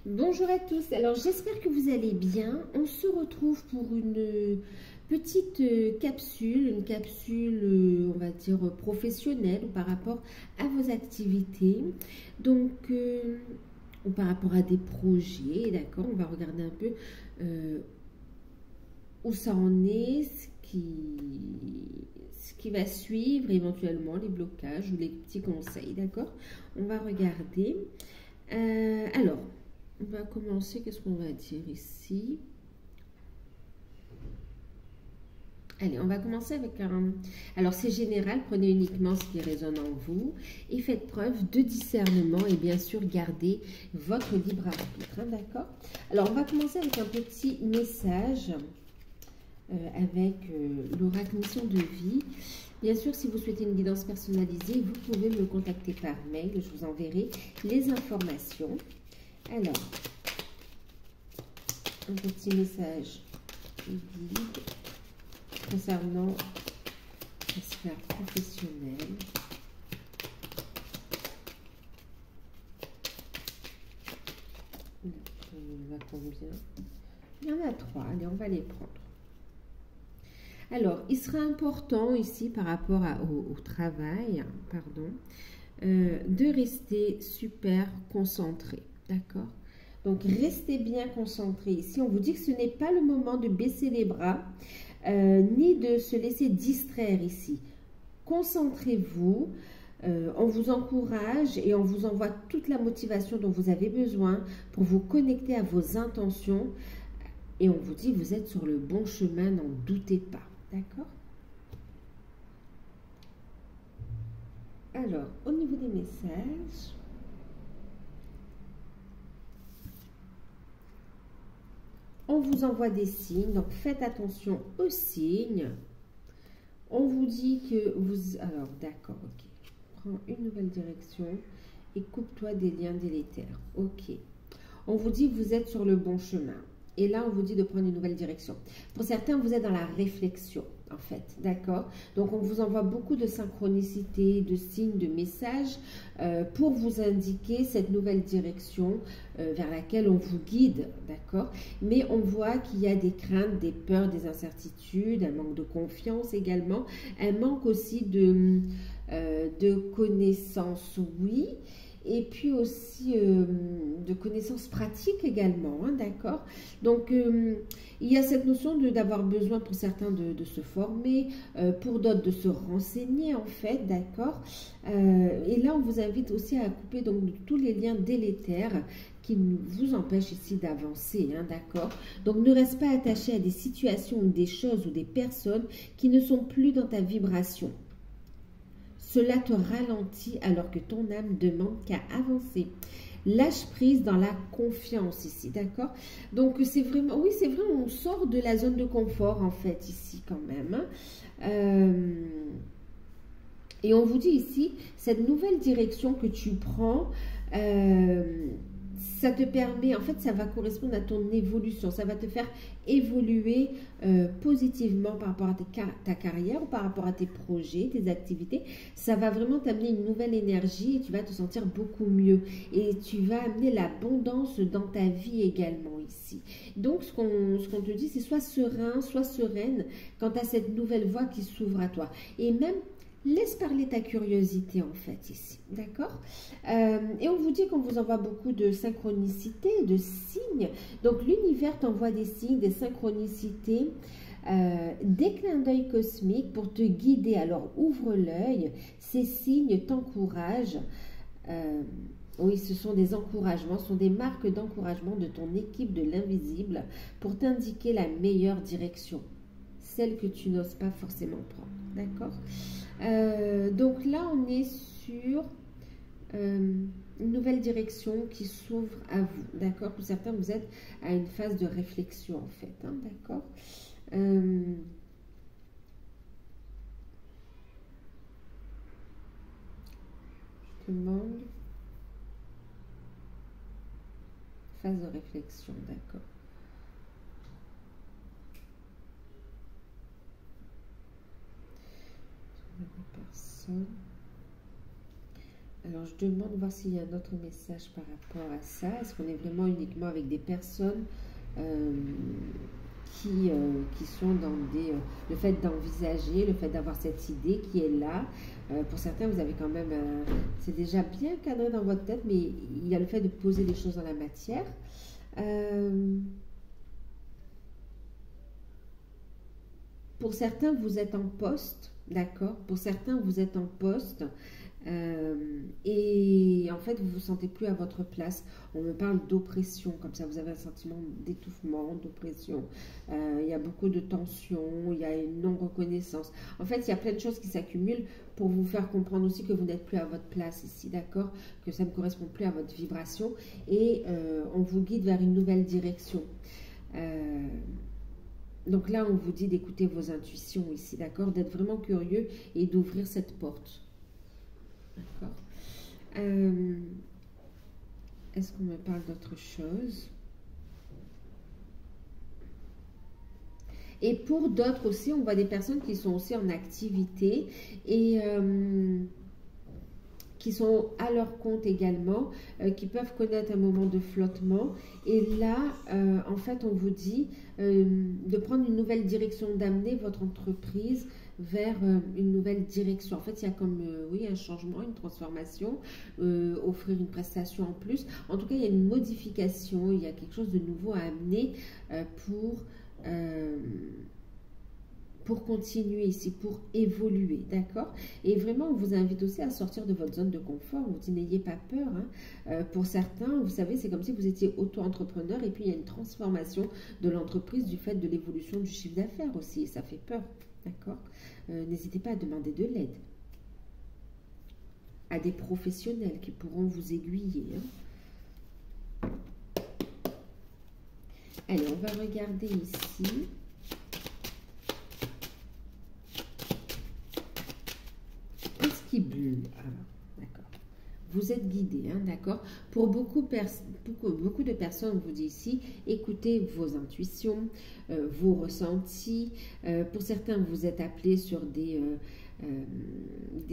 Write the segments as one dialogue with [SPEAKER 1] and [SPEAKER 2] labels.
[SPEAKER 1] Bonjour à tous, alors j'espère que vous allez bien. On se retrouve pour une petite capsule, on va dire professionnelle par rapport à vos activités, donc ou par rapport à des projets, d'accord. On va regarder un peu où ça en est, ce qui va suivre, éventuellement les blocages ou les petits conseils, d'accord. On va regarder. Alors, on va commencer, qu'est-ce qu'on va dire ici? Allez, on va commencer avec un... Alors, c'est général, prenez uniquement ce qui résonne en vous et faites preuve de discernement et bien sûr, gardez votre libre arbitre, hein, d'accord? Alors, on va commencer avec un petit message avec l'oracle Mission de Vie. Bien sûr, si vous souhaitez une guidance personnalisée, vous pouvez me contacter par mail, je vous enverrai les informations. Alors, un petit message guide concernant la sphère professionnelle. Il y en a combien? Il y en a 3. Allez, on va les prendre. Alors, il sera important ici par rapport au travail, pardon, de rester super concentré. D'accord? Donc, restez bien concentré. Ici, on vous dit que ce n'est pas le moment de baisser les bras, ni de se laisser distraire ici. Concentrez-vous. On vous encourage et on vous envoie toute la motivation dont vous avez besoin pour vous connecter à vos intentions. Et on vous dit que vous êtes sur le bon chemin, n'en doutez pas. D'accord? Alors, au niveau des messages... On vous envoie des signes, donc faites attention aux signes. On vous dit que vous... Alors, d'accord, ok. Prends une nouvelle direction et coupe-toi des liens délétères. Ok. On vous dit que vous êtes sur le bon chemin. Et là, on vous dit de prendre une nouvelle direction. Pour certains, vous êtes dans la réflexion, en fait. D'accord? Donc, on vous envoie beaucoup de synchronicité, de signes, de messages pour vous indiquer cette nouvelle direction vers laquelle on vous guide. D'accord? Mais on voit qu'il y a des craintes, des peurs, des incertitudes, un manque de confiance également, un manque aussi de connaissances, oui. Et puis aussi de connaissances pratiques également, hein, d'accord? Donc, il y a cette notion d'avoir besoin pour certains de se former, pour d'autres de se renseigner en fait, d'accord? Et là, on vous invite aussi à couper donc tous les liens délétères qui vous empêchent ici d'avancer, hein, d'accord? Donc, ne reste pas attaché à des situations ou des choses ou des personnes qui ne sont plus dans ta vibration. Cela te ralentit alors que ton âme demande qu'à avancer. Lâche prise dans la confiance ici, d'accord? Donc, c'est vraiment, oui, c'est vrai, on sort de la zone de confort, en fait, ici, quand même. Et on vous dit ici, cette nouvelle direction que tu prends, ça te permet, en fait, ça va correspondre à ton évolution. Ça va te faire évoluer positivement par rapport à ta carrière ou par rapport à tes projets, tes activités. Ça va vraiment t'amener une nouvelle énergie et tu vas te sentir beaucoup mieux. Et tu vas amener l'abondance dans ta vie également ici. Donc, ce qu'on te dit, c'est sois serein, sois sereine quant à cette nouvelle voie qui s'ouvre à toi. Et même, laisse parler ta curiosité en fait ici, d'accord? Et on vous dit qu'on vous envoie beaucoup de synchronicité, de signes. Donc l'univers t'envoie des signes, des synchronicités, des clins d'œil cosmiques pour te guider. Alors ouvre l'œil, ces signes t'encouragent. Oui, ce sont des encouragements, ce sont des marques d'encouragement de ton équipe de l'invisible pour t'indiquer la meilleure direction, celle que tu n'oses pas forcément prendre, d'accord? Donc là, on est sur une nouvelle direction qui s'ouvre à vous, d'accord? Pour certains, vous êtes à une phase de réflexion, en fait, hein, d'accord? Je demande phase de réflexion, d'accord? Personne. Alors, je demande voir s'il y a un autre message par rapport à ça. Est-ce qu'on est vraiment uniquement avec des personnes euh, qui sont dans le fait d'envisager, le fait d'avoir cette idée qui est là. Pour certains, vous avez quand même, c'est déjà bien cadré dans votre tête, mais il y a le fait de poser des choses dans la matière. Pour certains, vous êtes en poste, d'accord? Pour certains, vous êtes en poste. Et en fait, vous vous sentez plus à votre place. On me parle d'oppression, comme ça, vous avez un sentiment d'étouffement, d'oppression. Il y a beaucoup de tension, il y a une non-reconnaissance. En fait, il y a plein de choses qui s'accumulent pour vous faire comprendre aussi que vous n'êtes plus à votre place ici, d'accord? Que ça ne correspond plus à votre vibration et on vous guide vers une nouvelle direction. Donc là, on vous dit d'écouter vos intuitions ici, d'accord? D'être vraiment curieux et d'ouvrir cette porte. D'accord. Est-ce qu'on me parle d'autre chose? Et pour d'autres aussi, on voit des personnes qui sont aussi en activité et qui sont à leur compte également, qui peuvent connaître un moment de flottement. Et là, en fait, on vous dit de prendre une nouvelle direction, d'amener votre entreprise vers une nouvelle direction. En fait, il y a comme, oui, un changement, une transformation, offrir une prestation en plus. En tout cas, il y a une modification, il y a quelque chose de nouveau à amener pour continuer ici, pour évoluer, d'accord? Et vraiment, on vous invite aussi à sortir de votre zone de confort. On vous dit, n'ayez pas peur. Hein. Pour certains, vous savez, c'est comme si vous étiez auto-entrepreneur et puis il y a une transformation de l'entreprise du fait de l'évolution du chiffre d'affaires aussi. Et ça fait peur, d'accord? N'hésitez pas à demander de l'aide à des professionnels qui pourront vous aiguiller. Hein. Allez, on va regarder ici. Bleu. Alors, d'accord. Vous êtes guidé, hein, d'accord. Pour beaucoup de personnes, on vous dit ici, écoutez vos intuitions, vos ressentis. Pour certains, vous êtes appelés sur des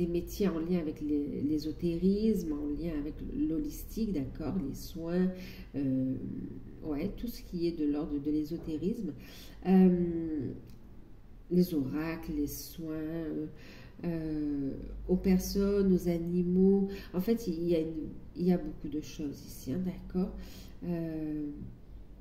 [SPEAKER 1] métiers en lien avec l'ésotérisme, en lien avec l'holistique, d'accord, les soins, ouais, tout ce qui est de l'ordre de l'ésotérisme, les oracles, les soins. Aux personnes, aux animaux. En fait, il y a beaucoup de choses ici, hein, d'accord.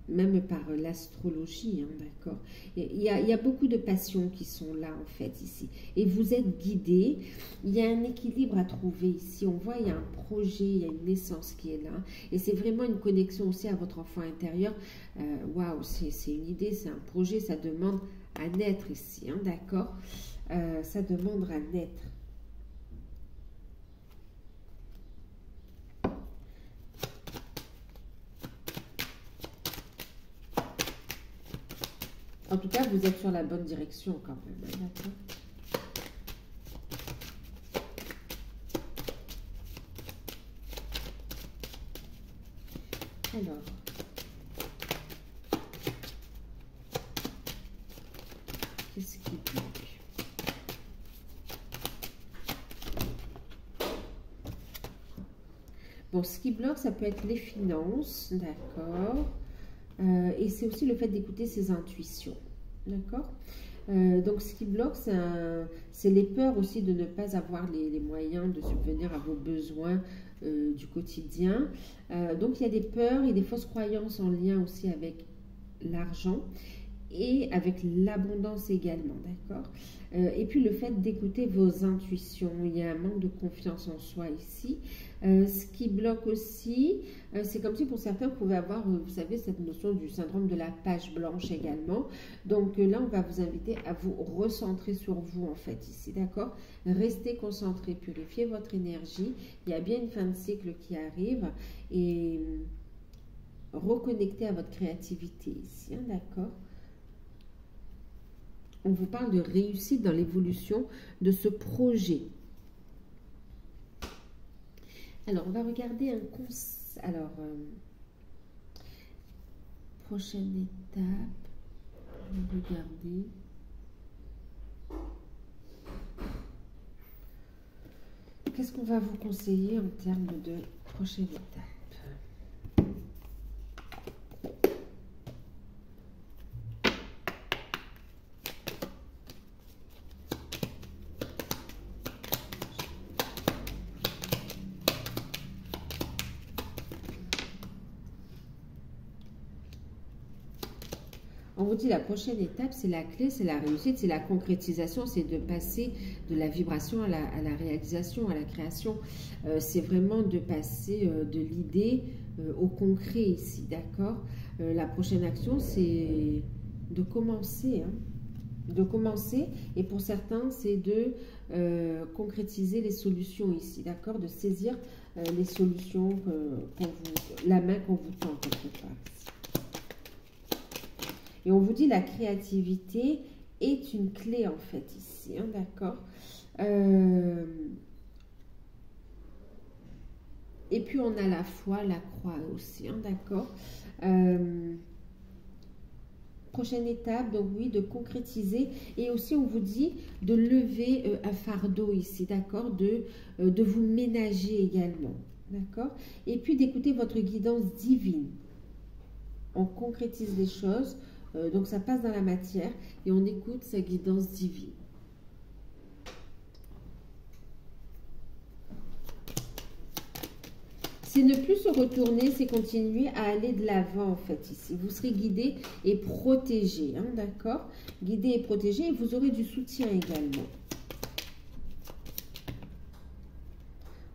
[SPEAKER 1] Même par l'astrologie, hein, d'accord. Il y a beaucoup de passions qui sont là, en fait, ici. Et vous êtes guidés. Il y a un équilibre à trouver ici. On voit, il y a un projet, il y a une naissance qui est là. Et c'est vraiment une connexion aussi à votre enfant intérieur. Waouh, c'est une idée, c'est un projet, ça demande à naître ici, hein, d'accord. Ça demande à naître. En tout cas, vous êtes sur la bonne direction quand même, hein, d'accord. Alors, qu'est-ce qui bloque? Bon, ce qui bloque, ça peut être les finances, d'accord. Et c'est aussi le fait d'écouter ses intuitions, d'accord. Donc, ce qui bloque, c'est les peurs aussi de ne pas avoir les moyens de subvenir à vos besoins du quotidien. Donc, il y a des peurs et des fausses croyances en lien aussi avec l'argent et avec l'abondance également, d'accord. Et puis, le fait d'écouter vos intuitions. Il y a un manque de confiance en soi ici. Ce qui bloque aussi, c'est comme si pour certains, vous pouvez avoir, vous savez, cette notion du syndrome de la page blanche également. Donc là, on va vous inviter à vous recentrer sur vous, en fait, ici, d'accord? Restez concentré, purifiez votre énergie. Il y a bien une fin de cycle qui arrive et reconnectez à votre créativité ici, hein, d'accord? On vous parle de réussite dans l'évolution de ce projet. Alors, on va regarder un conseil. Alors, prochaine étape. Je vais regarder. qu'est-ce qu'on va vous conseiller en termes de prochaine étape? On vous dit la prochaine étape, c'est la clé, c'est la réussite, c'est la concrétisation, c'est de passer de la vibration à la réalisation, à la création. C'est vraiment de passer de l'idée au concret ici, d'accord? La prochaine action, c'est de commencer, hein, de commencer. Et pour certains, c'est de concrétiser les solutions ici, d'accord? De saisir les solutions, la main qu'on vous tend quelque part. Et on vous dit la créativité est une clé en fait ici, hein, d'accord. Et puis on a la foi, la croix aussi, hein, d'accord. Prochaine étape, donc oui, de concrétiser. Et aussi on vous dit de lever un fardeau ici, d'accord, de vous ménager également, d'accord. Et puis d'écouter votre guidance divine. On concrétise les choses. Donc ça passe dans la matière et on écoute sa guidance divine. C'est ne plus se retourner, c'est continuer à aller de l'avant en fait ici. Vous serez guidé et protégé, hein, d'accord? Guidé et protégé et vous aurez du soutien également.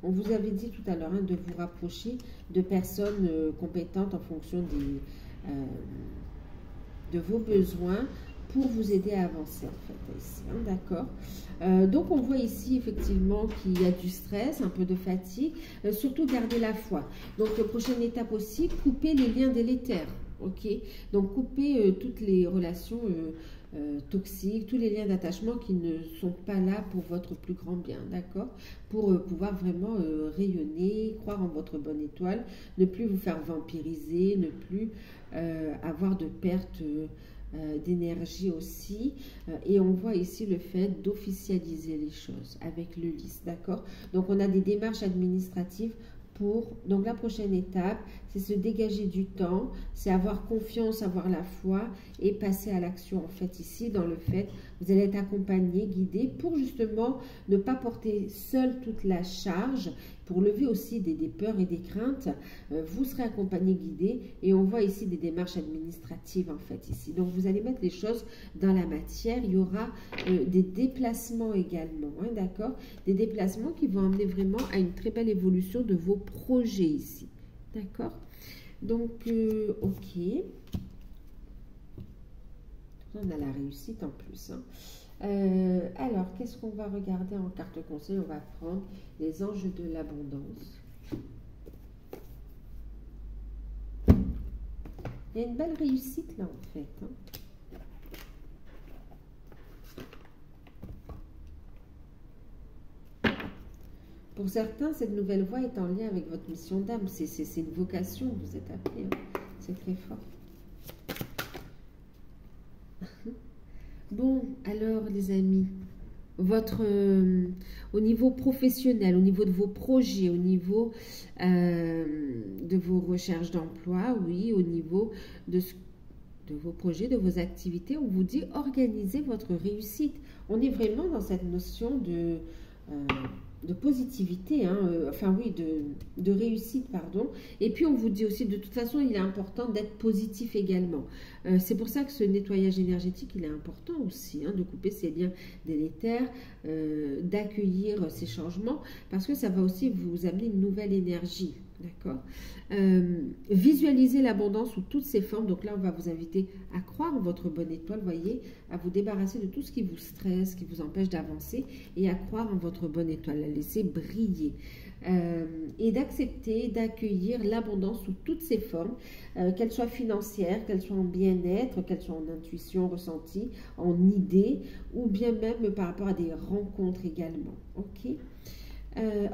[SPEAKER 1] On vous avait dit tout à l'heure hein, de vous rapprocher de personnes compétentes en fonction de vos besoins pour vous aider à avancer en fait ici, hein, d'accord. Donc on voit ici effectivement qu'il y a du stress, un peu de fatigue, surtout garder la foi. Donc prochaine étape aussi, couper les liens délétères, ok. Donc couper toutes les relations toxiques, tous les liens d'attachement qui ne sont pas là pour votre plus grand bien, d'accord, pour pouvoir vraiment rayonner, croire en votre bonne étoile, ne plus vous faire vampiriser, ne plus avoir de perte d'énergie aussi. Et on voit ici le fait d'officialiser les choses avec le lys, d'accord. Donc on a des démarches administratives pour, donc la prochaine étape, c'est se dégager du temps, c'est avoir confiance, avoir la foi et passer à l'action en fait ici dans le fait, vous allez être accompagné, guidé pour justement ne pas porter seul toute la charge, pour lever aussi des peurs et des craintes, vous serez accompagné, guidé et on voit ici des démarches administratives en fait ici. Donc vous allez mettre les choses dans la matière, il y aura des déplacements également, hein, d'accord, des déplacements qui vont amener vraiment à une très belle évolution de vos projets ici, d'accord. Donc ok, on a la réussite en plus, hein. Alors, qu'est-ce qu'on va regarder en carte conseil? On va prendre les anges de l'abondance. Il y a une belle réussite là en fait, hein. Pour certains, cette nouvelle voie est en lien avec votre mission d'âme. C'est une vocation, vous êtes appelé, hein. C'est très fort. Bon, alors les amis, au niveau professionnel, au niveau de vos projets, au niveau de vos recherches d'emploi, oui, au niveau de vos projets, de vos activités, on vous dit organisez votre réussite. On est vraiment dans cette notion de positivité, hein, enfin oui, de réussite, pardon. Et puis on vous dit aussi, de toute façon, il est important d'être positif également. C'est pour ça que ce nettoyage énergétique, il est important aussi, hein, de couper ces liens délétères, d'accueillir ces changements, parce que ça va aussi vous amener une nouvelle énergie, d'accord. Visualiser l'abondance sous toutes ses formes. Donc là, on va vous inviter à croire en votre bonne étoile, voyez, à vous débarrasser de tout ce qui vous stresse, qui vous empêche d'avancer, et à croire en votre bonne étoile, la laisser briller. Et d'accepter, d'accueillir l'abondance sous toutes ses formes, qu'elle soit financière, qu'elle soit en bien-être, qu'elle soit en intuition ressentie, en idée, ou bien même par rapport à des rencontres également, ok.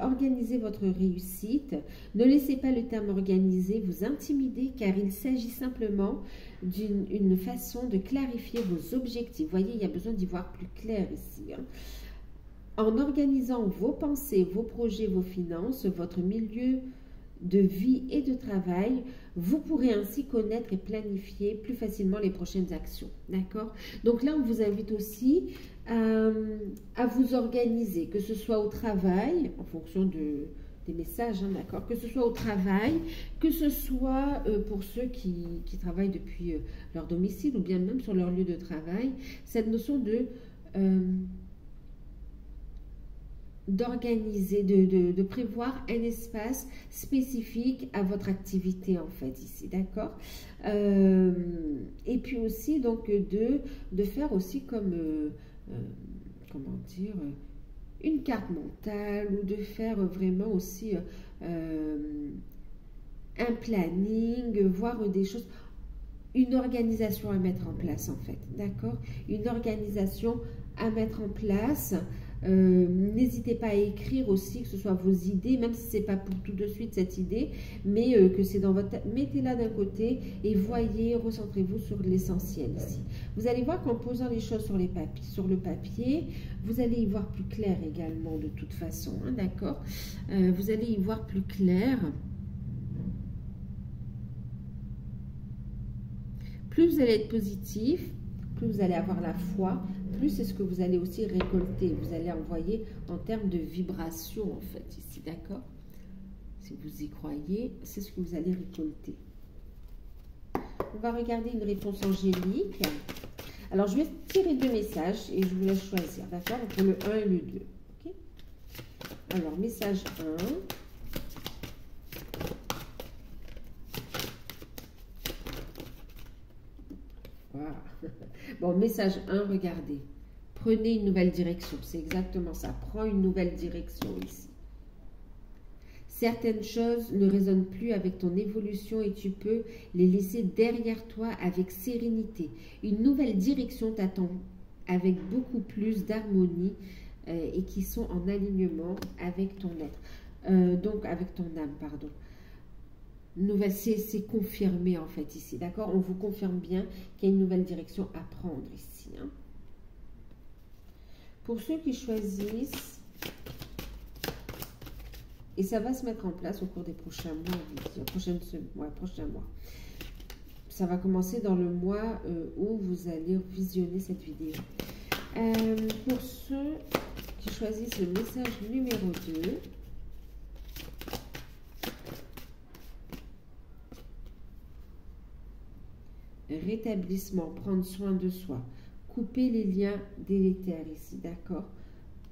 [SPEAKER 1] Organisez votre réussite. Ne laissez pas le terme organisé vous intimider, car il s'agit simplement d'une façon de clarifier vos objectifs. Vous voyez, il y a besoin d'y voir plus clair ici, hein. En organisant vos pensées, vos projets, vos finances, votre milieu de vie et de travail, vous pourrez ainsi connaître et planifier plus facilement les prochaines actions. D'accord? Donc là, on vous invite aussi à vous organiser, que ce soit au travail, en fonction des messages, hein, d'accord? Que ce soit au travail, que ce soit pour ceux qui travaillent depuis leur domicile ou bien même sur leur lieu de travail, cette notion d'organiser, de prévoir un espace spécifique à votre activité en fait ici, d'accord? Et puis aussi donc de faire aussi comme, comment dire, une carte mentale ou de faire vraiment aussi un planning, voir des choses, une organisation à mettre en place en fait, d'accord? Une organisation à mettre en place. N'hésitez pas à écrire aussi, que ce soit vos idées, même si ce n'est pas pour tout de suite cette idée, mais que c'est dans votre tête. Mettez-la d'un côté et voyez, recentrez-vous sur l'essentiel ici. Vous allez voir qu'en posant les choses sur le papier, vous allez y voir plus clair également de toute façon, hein, d'accord? Vous allez y voir plus clair. Plus vous allez être positif, plus vous allez avoir la foi, plus c'est ce que vous allez aussi récolter. Vous allez envoyer en termes de vibration, en fait, ici, d'accord? Si vous y croyez, c'est ce que vous allez récolter. On va regarder une réponse angélique. Alors, je vais tirer 2 messages et je vous laisse choisir, d'accord? Entre le 1 et le 2, ok? Alors, message 1. Voilà. Bon, message 1, regardez. Prenez une nouvelle direction. C'est exactement ça. Prends une nouvelle direction ici. Certaines choses ne résonnent plus avec ton évolution et tu peux les laisser derrière toi avec sérénité. Une nouvelle direction t'attend avec beaucoup plus d'harmonie et qui sont en alignement avec ton être. Donc, avec ton âme, pardon. C'est confirmé en fait ici, d'accord? On vous confirme bien qu'il y a une nouvelle direction à prendre ici. Hein. Pour ceux qui choisissent, et ça va se mettre en place au cours des prochains mois, prochains mois. Ça va commencer dans le mois où vous allez visionner cette vidéo. Pour ceux qui choisissent le message numéro 2, rétablissement, prendre soin de soi, couper les liens délétères ici, d'accord?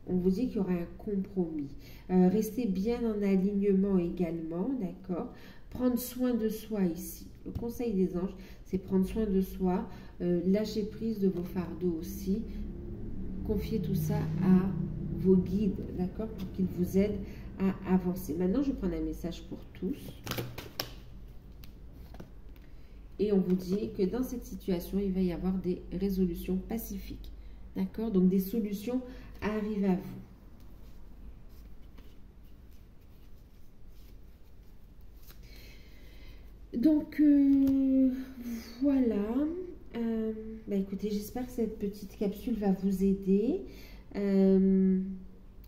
[SPEAKER 1] On vous dit qu'il y aura un compromis. Restez bien en alignement également, d'accord? Prendre soin de soi ici. Le conseil des anges, c'est prendre soin de soi, lâcher prise de vos fardeaux aussi. Confiez tout ça à vos guides, d'accord? Pour qu'ils vous aident à avancer. Maintenant, je vais prendre un message pour tous. Et on vous dit que dans cette situation, il va y avoir des résolutions pacifiques. D'accord? Donc, des solutions arrivent à vous. Donc, voilà. Bah, écoutez, j'espère que cette petite capsule va vous aider.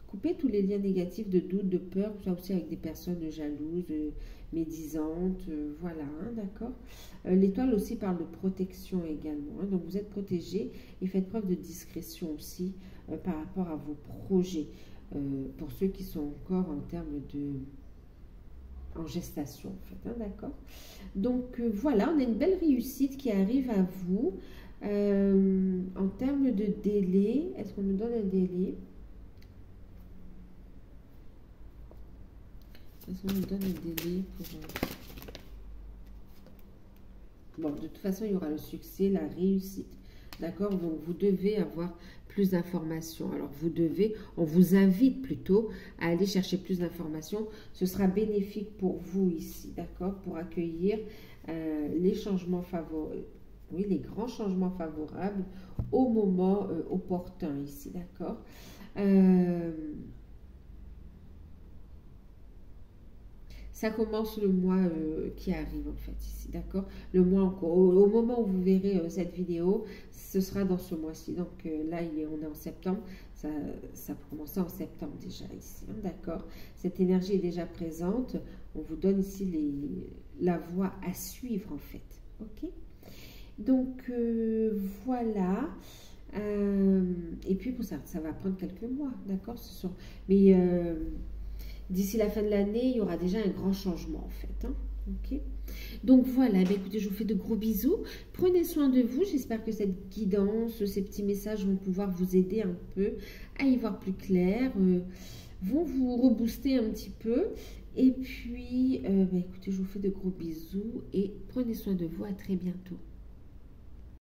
[SPEAKER 1] Coupez tous les liens négatifs de doute, de peur, ça aussi avec des personnes jalouses, médisantes, voilà, hein, d'accord. L'étoile aussi parle de protection également, hein, donc vous êtes protégé et faites preuve de discrétion aussi par rapport à vos projets, pour ceux qui sont encore en termes en gestation, en fait, hein, d'accord. Donc voilà, on a une belle réussite qui arrive à vous. En termes de délai, est-ce qu'on nous donne un délai? Est-ce qu'on nous donne un délai pour... Bon, de toute façon, il y aura le succès, la réussite. D'accord? Donc, vous devez avoir plus d'informations. Alors, on vous invite plutôt à aller chercher plus d'informations. Ce sera bénéfique pour vous ici, d'accord? Pour accueillir les changements favorables. Oui, les grands changements favorables au moment opportun ici, d'accord? Ça commence le mois qui arrive en fait ici, d'accord? Le mois encore. Au moment où vous verrez cette vidéo, ce sera dans ce mois-ci. Donc là, on est en septembre. ça peut commencer en septembre déjà ici, hein, d'accord? Cette énergie est déjà présente. On vous donne ici la voie à suivre en fait, ok? Donc voilà. Et puis pour ça va prendre quelques mois, d'accord? Mais d'ici la fin de l'année, il y aura déjà un grand changement en fait, hein, ok? Donc voilà, écoutez, je vous fais de gros bisous. Prenez soin de vous. J'espère que cette guidance, ces petits messages vont pouvoir vous aider un peu à y voir plus clair, vont vous rebooster un petit peu. Et puis, écoutez, je vous fais de gros bisous et prenez soin de vous. À très bientôt.